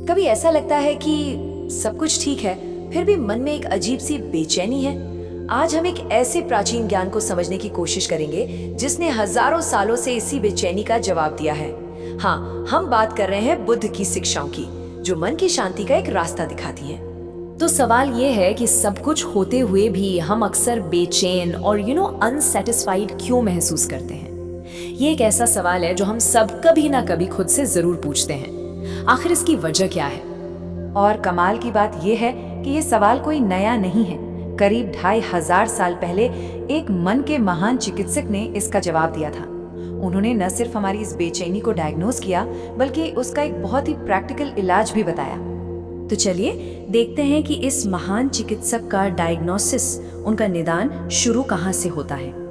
कभी ऐसा लगता है कि सब कुछ ठीक है, फिर भी मन में एक अजीब सी बेचैनी है। आज हम एक ऐसे प्राचीन ज्ञान को समझने की कोशिश करेंगे जिसने हजारों सालों से इसी बेचैनी का जवाब दिया है। हाँ, हम बात कर रहे हैं बुद्ध की शिक्षाओं की, जो मन की शांति का एक रास्ता दिखाती हैं। तो सवाल ये है कि सब कुछ होते हुए भी हम अक्सर बेचैन और अनसेटिस्फाइड क्यों महसूस करते हैं। ये एक ऐसा सवाल है जो हम सब कभी ना कभी खुद से जरूर पूछते हैं। आखिर इसकी वजह क्या है? और कमाल की बात यह है कि ये सवाल कोई नया नहीं है। करीब 2500 साल पहले एक मन के महान चिकित्सक ने इसका जवाब दिया था। उन्होंने न सिर्फ हमारी इस बेचैनी को डायग्नोज किया, बल्कि उसका एक बहुत ही प्रैक्टिकल इलाज भी बताया। तो चलिए देखते हैं कि इस महान चिकित्सक का डायग्नोसिस, उनका निदान शुरू कहाँ से होता है।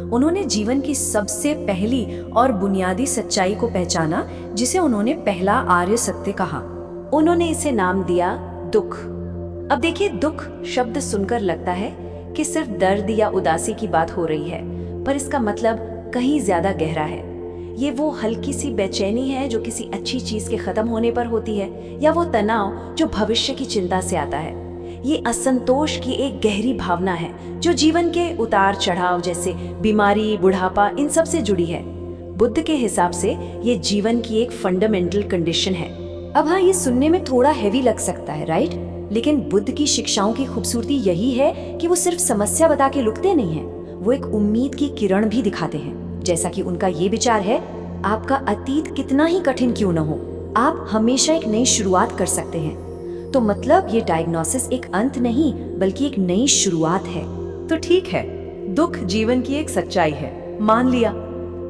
उन्होंने जीवन की सबसे पहली और बुनियादी सच्चाई को पहचाना, जिसे उन्होंने पहला आर्य सत्य कहा। उन्होंने इसे नाम दिया दुख। अब देखिए, दुख शब्द सुनकर लगता है कि सिर्फ दर्द या उदासी की बात हो रही है, पर इसका मतलब कहीं ज्यादा गहरा है। ये वो हल्की सी बेचैनी है जो किसी अच्छी चीज के खत्म होने पर होती है, या वो तनाव जो भविष्य की चिंता से आता है। ये असंतोष की एक गहरी भावना है जो जीवन के उतार चढ़ाव जैसे बीमारी, बुढ़ापा, इन सब से जुड़ी है। बुद्ध के हिसाब से ये जीवन की एक फंडामेंटल कंडीशन है। अब हाँ, ये सुनने में थोड़ा हैवी लग सकता है, राइट? लेकिन बुद्ध की शिक्षाओं की खूबसूरती यही है कि वो सिर्फ समस्या बता के लुकते नहीं हैं, वो एक उम्मीद की किरण भी दिखाते हैं। जैसा कि उनका ये विचार है, आपका अतीत कितना ही कठिन क्यों न हो, आप हमेशा एक नई शुरुआत कर सकते हैं। तो मतलब ये डायग्नोसिस एक अंत नहीं, बल्कि एक नई शुरुआत है। तो ठीक है, दुख जीवन की एक सच्चाई है, मान लिया।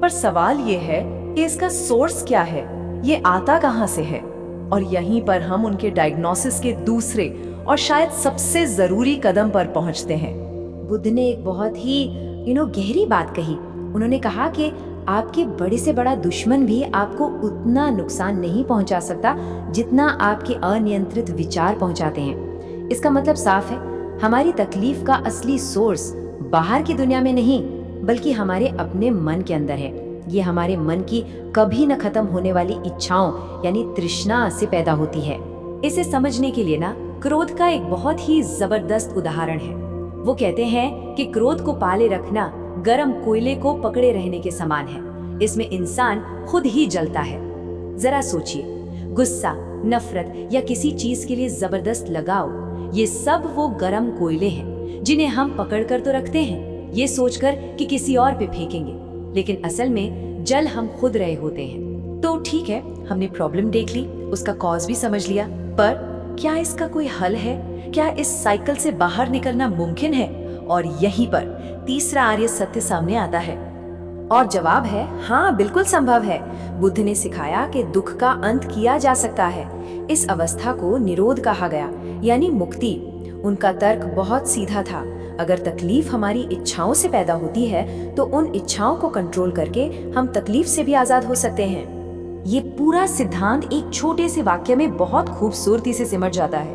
पर सवाल ये है कि इसका सोर्स क्या है, ये आता कहाँ से है? और यहीं पर हम उनके डायग्नोसिस के दूसरे और शायद सबसे जरूरी कदम पर पहुंचते हैं। बुद्ध ने एक बहुत ही गहरी बात कही। उन्होंने कहा कि आपके बड़े से बड़ा दुश्मन भी आपको उतना नुकसान नहीं पहुंचा सकता जितना आपके अनियंत्रित विचार पहुंचाते हैं। इसका मतलब साफ है, हमारी तकलीफ का असली सोर्स बाहर की दुनिया में नहीं, बल्कि हमारे अपने मन के अंदर है। ये हमारे मन की कभी न खत्म होने वाली इच्छाओं यानी तृष्णा से पैदा होती है। इसे समझने के लिए ना, क्रोध का एक बहुत ही जबरदस्त उदाहरण है। वो कहते हैं कि क्रोध को पाले रखना गरम कोयले को पकड़े रहने के समान है। इसमें इंसान खुद ही जलता है। जरा सोचिए, गुस्सा, नफरत या किसी चीज के लिए जबरदस्त लगाव, ये सब वो गरम कोयले हैं जिन्हें हम पकड़कर तो रखते हैं, ये सोचकर कि किसी और पे फेंकेंगे, लेकिन असल में जल हम खुद रहे होते हैं। तो ठीक है, हमने प्रॉब्लम देख ली, उसका कॉज भी समझ लिया, पर क्या इसका कोई हल है? क्या इस साइकिल से बाहर निकलना मुमकिन है? और यहीं पर तीसरा आर्य सत्य सामने आता है, और जवाब है हाँ, बिल्कुल संभव है। बुद्ध ने सिखाया कि दुख का अंत किया जा सकता है। इस अवस्था को निरोध कहा गया, यानी मुक्ति। उनका तर्क बहुत सीधा था। अगर तकलीफ हमारी इच्छाओं से पैदा होती है, तो उन इच्छाओं को कंट्रोल करके हम तकलीफ से भी आजाद हो सकते हैं। ये पूरा सिद्धांत एक छोटे से वाक्य में बहुत खूबसूरती से सिमट जाता है।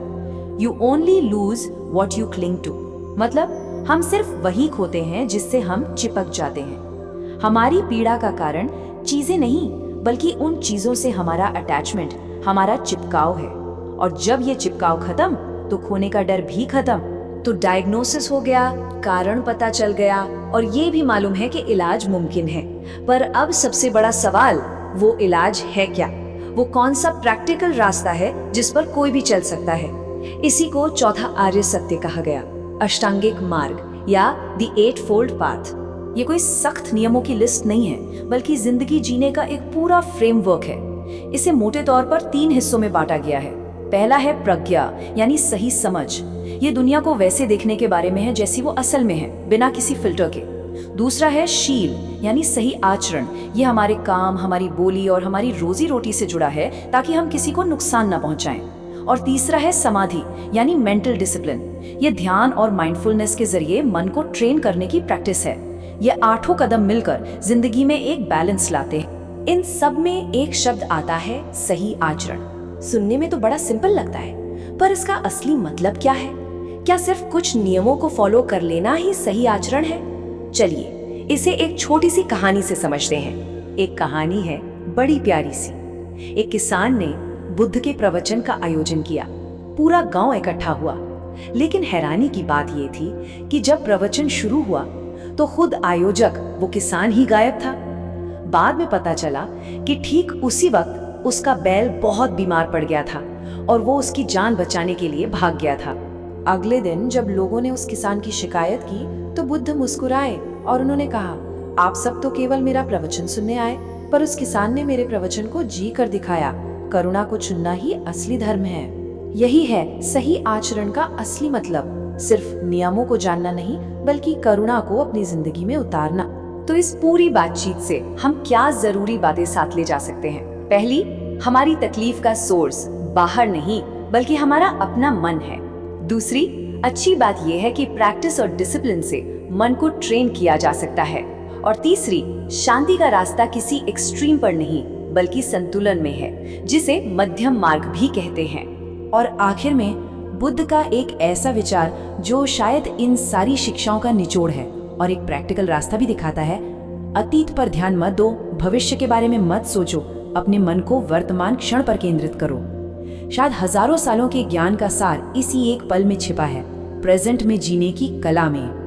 You only lose what you cling to. मतलब हम सिर्फ वही खोते हैं जिससे हम चिपक जाते हैं। हमारी पीड़ा का कारण चीजें नहीं, बल्कि उन चीजों से हमारा अटैचमेंट, हमारा चिपकाव है। और जब ये चिपकाव खत्म, तो खोने का डर भी खत्म। तो डायग्नोसिस हो गया, कारण पता चल गया, और ये भी मालूम है कि इलाज मुमकिन है। पर अब सबसे बड़ा सवाल, वो इलाज है क्या? वो कौन सा प्रैक्टिकल रास्ता है जिस पर कोई भी चल सकता है? इसी को चौथा आर्य सत्य कहा गया, अष्टांगिक मार्ग या द 8-fold पाथ। ये कोई सख्त नियमों की लिस्ट नहीं है, बल्कि जिंदगी जीने का एक पूरा फ्रेमवर्क है। इसे मोटे तौर पर 3 हिस्सों में बांटा गया है। पहला है प्रज्ञा, यानी सही समझ। ये दुनिया को वैसे देखने के बारे में है जैसी वो असल में है, बिना किसी फिल्टर के। दूसरा है शील, यानी सही आचरण। ये हमारे काम, हमारी बोली और हमारी रोजी रोटी से जुड़ा है, ताकि हम किसी को नुकसान ना पहुंचाएं। और तीसरा है समाधि, यानी मेंटल डिसिप्लिन। ये ध्यान और माइंडफुलनेस के जरिए मन को ट्रेन करने की प्रैक्टिस है। ये 8 कदम मिलकर जिंदगी में एक बैलेंस लाते हैं। इन सब में एक शब्द आता है, सही आचरण। सुनने में तो बड़ा सिंपल लगता है, पर इसका असली मतलब क्या है? क्या सिर्फ कुछ नियमों को फॉलो कर लेना ही सही आचरण है? चलिए इसे एक छोटी सी कहानी से समझते हैं। एक कहानी है बड़ी प्यारी सी। एक किसान ने बुद्ध के प्रवचन का आयोजन किया। पूरा गांव इकट्ठा हुआ। लेकिन हैरानी की बात यह थी कि जब प्रवचन शुरू हुआ तो खुद आयोजक, वो किसान ही गायब था। बाद में पता चला कि ठीक उसी वक्त उसका बैल बहुत बीमार पड़ गया था और वो उसकी जान बचाने के लिए भाग गया था। अगले दिन जब लोगों ने उस किसान की शिकायत की तो बुद्ध मुस्कुराए और उन्होंने कहा, आप सब तो केवल मेरा प्रवचन सुनने आए, पर उस किसान ने मेरे प्रवचन को जी कर दिखाया। करुणा को चुनना ही असली धर्म है। यही है सही आचरण का असली मतलब, सिर्फ नियमों को जानना नहीं बल्कि करुणा को अपनी जिंदगी में उतारना। तो इस पूरी बातचीत से हम क्या जरूरी बातें साथ ले जा सकते हैं? पहली, हमारी तकलीफ का सोर्स बाहर नहीं बल्कि हमारा अपना मन है। दूसरी, अच्छी बात यह है कि प्रैक्टिस और डिसिप्लिन से मन को ट्रेन किया जा सकता है। और तीसरी, शांति का रास्ता किसी एक्सट्रीम पर नहीं बल्कि संतुलन में है, जिसे मध्यम मार्ग भी कहते हैं। और आखिर में बुद्ध का एक ऐसा विचार जो शायद इन सारी शिक्षाओं का निचोड़ है और एक प्रैक्टिकल रास्ता भी दिखाता है। अतीत पर ध्यान मत दो, भविष्य के बारे में मत सोचो, अपने मन को वर्तमान क्षण पर केंद्रित करो। शायद हजारों सालों के ज्ञान का सार इसी एक पल में छिपा है, प्रेजेंट में जीने की कला में।